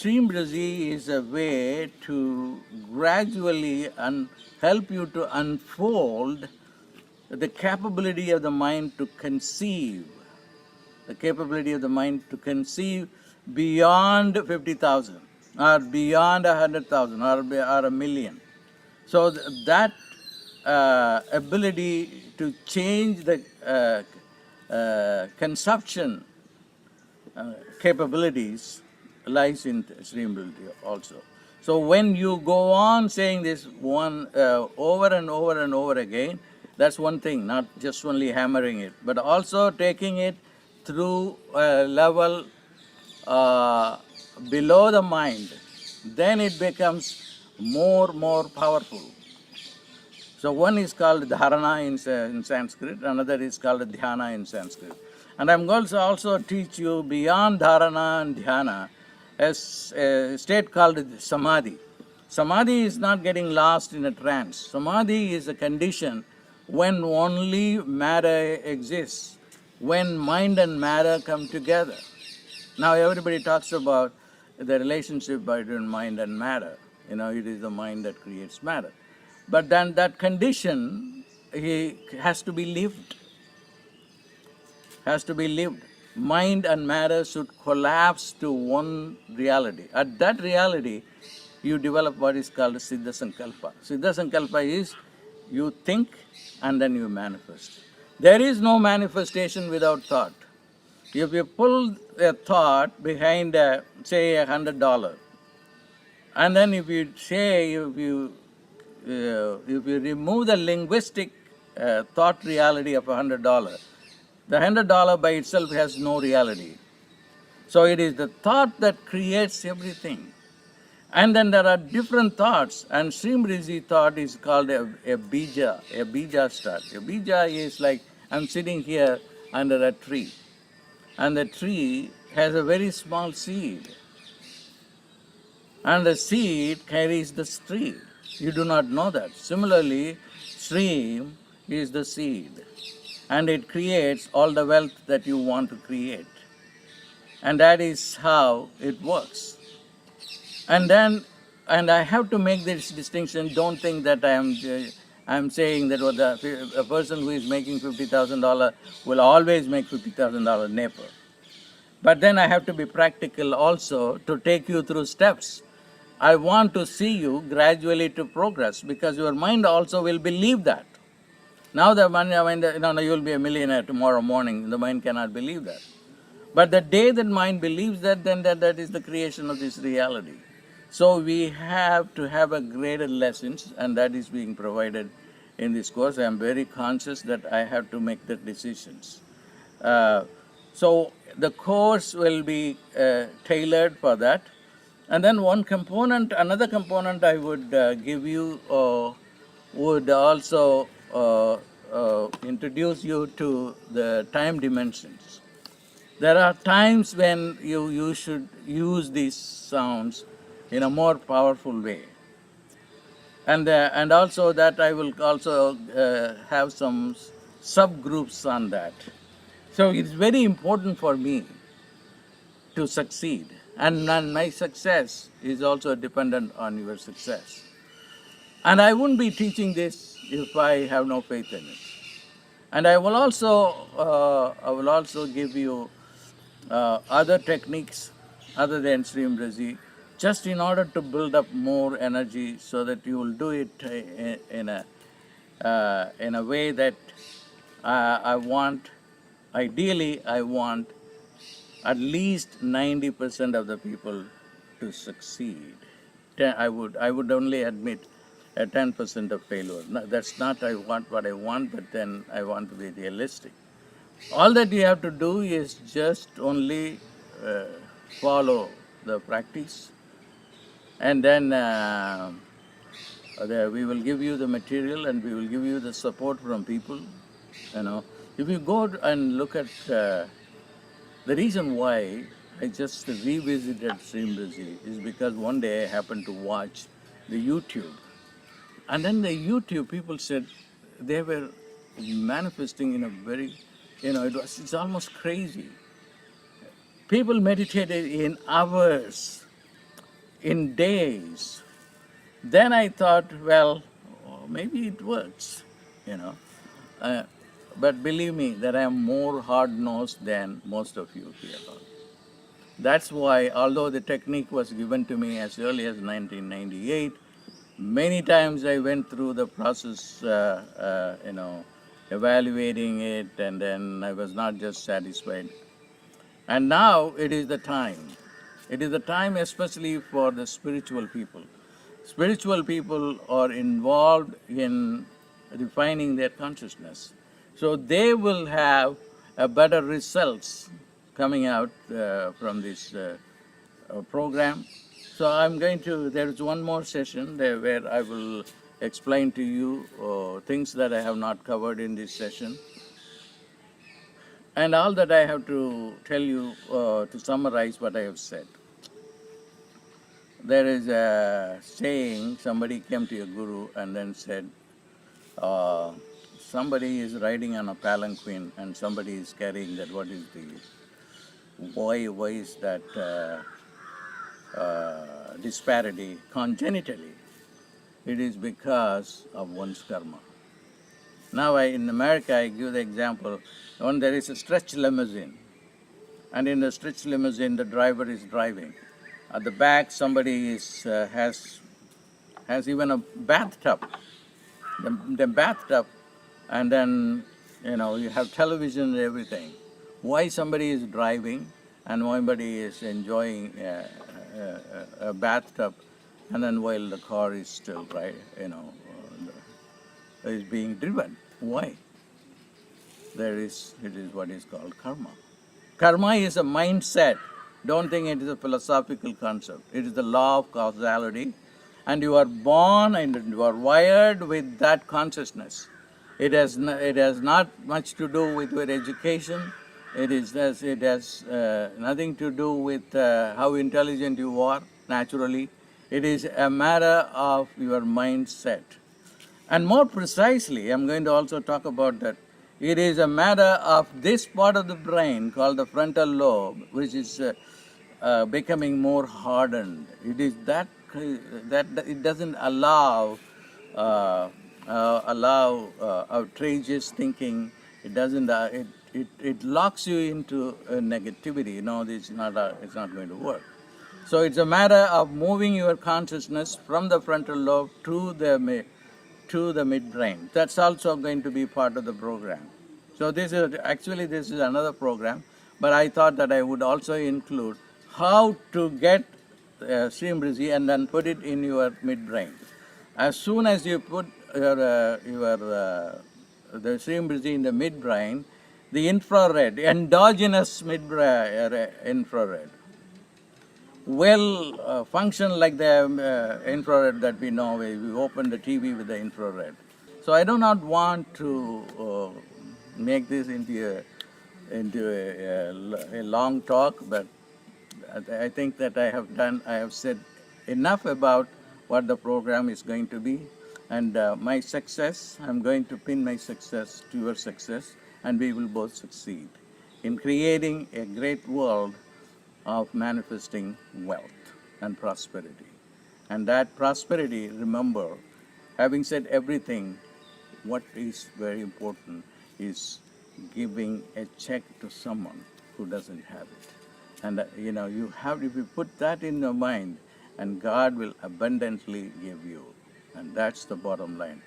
Shreem Brzee is a way to gradually help you to unfold the capability of the mind to conceive, the capability of the mind to conceive beyond 50,000 or beyond 100,000 or a million. So that ability to change the consumption capabilities lies in Shreem Brzee also. So when you go on saying this one over and over and over again, that's one thing, not just only hammering it, but also taking it through a level below the mind, then it becomes more powerful. So one is called dharana in Sanskrit, another is called dhyana in Sanskrit. And I'm going to also teach you beyond dharana and dhyana a state called samadhi. Samadhi is not getting lost in a trance. Samadhi is a condition when only matter exists, when mind and matter come together. Now everybody talks about the relationship between mind and matter. You know, it is the mind that creates matter. But then that condition has to be lived. Has to be lived. Mind and matter should collapse to one reality. At that reality, you develop what is called Siddha Sankalpa. Siddha Sankalpa is you think and then you manifest. There is no manifestation without thought. If you pull a thought behind, say, $100, and then if you say, if you remove the linguistic thought reality of $100, the $100 by itself has no reality. So it is the thought that creates everything. And then there are different thoughts, and Shreem Brzee thought is called a Bija, a Bija start. A Bija is like, I'm sitting here under a tree, and the tree has a very small seed, and the seed carries the tree. You do not know that. Similarly, Shreem is the seed, and it creates all the wealth that you want to create. And that is how it works. And I have to make this distinction. Don't think that I'm saying that a person who is making $50,000 will always make $50,000 never. But then I have to be practical also to take you through steps. I want to see you gradually to progress, because your mind also will believe that. Now the mind, you'll be a millionaire tomorrow morning. The mind cannot believe that. But the day that mind believes that, then that is the creation of this reality. So we have to have a greater lessons, and that is being provided in this course. I am very conscious that I have to make the decisions. So the course will be tailored for that. And then another component I would give you would also introduce you to the time dimensions. There are times when you should use these sounds in a more powerful way. And also that I will also have some subgroups on that. So it's very important for me to succeed. And my success is also dependent on your success. And I wouldn't be teaching this if I have no faith in it. And I will also give you other techniques other than Shreem Brzee, just in order to build up more energy, so that you will do it in a way that I want. Ideally, I want at least 90% of the people to succeed. I would only admit a 10% of failure. No, that's not what I want, but then I want to be realistic. All that you have to do is just only follow the practice, and then we will give you the material, and we will give you the support from people. If you go and look at the reason why I just revisited Shreem Brzee is because one day I happened to watch the YouTube, and then the YouTube people said they were manifesting in a very, it's almost crazy. People meditated in hours, in days. Then I thought, well, maybe it works, you know. Uh, but believe me, that I am more hard-nosed than most of you here. That's why, although the technique was given to me as early as 1998, many times I went through the process, evaluating it, and then I was not just satisfied. And now it is the time. It is the time especially for the spiritual people. Spiritual people are involved in refining their consciousness. So they will have a better results coming out from this program. So I'm going to, there is one more session there where I will explain to you things that I have not covered in this session. And all that I have to tell you to summarize what I have said. There is a saying, somebody came to a guru and then said, somebody is riding on a palanquin and somebody is carrying that. What is the, why is that disparity congenitally? It is because of one's karma. Now in America, I give the example, when there is a stretch limousine, and in the stretch limousine, the driver is driving. At the back, somebody has even a bathtub, the bathtub, and then you have television and everything. Why somebody is driving and somebody is enjoying a bathtub, and then while the car is still is being driven? Why? It is what is called karma. Karma is a mindset. Don't think it is a philosophical concept. It is the law of causality, and you are born and you are wired with that consciousness. It has not much to do with your education. It has nothing to do with how intelligent you are naturally. It is a matter of your mindset. And more precisely, I'm going to also talk about that. It is a matter of this part of the brain called the frontal lobe, which is becoming more hardened. It is that it doesn't allow outrageous thinking. It doesn't. It locks you into negativity. It's not going to work. So it's a matter of moving your consciousness from the frontal lobe to the midbrain. That's also going to be part of the program. So this is another program, but I thought that I would also include how to get Shreem Brzee and then put it in your midbrain. As soon as you put the Shreem Brzee in the midbrain, the infrared, endogenous infrared, will function like the infrared that we know. We open the TV with the infrared. So I do not want to make this into a long talk, but I think that I have said enough about what the program is going to be. And my success, I'm going to pin my success to your success, and we will both succeed in creating a great world of manifesting wealth and prosperity. And that prosperity, remember, having said everything, what is very important is giving a check to someone who doesn't have it. And if you put that in your mind, and God will abundantly give you. And that's the bottom line.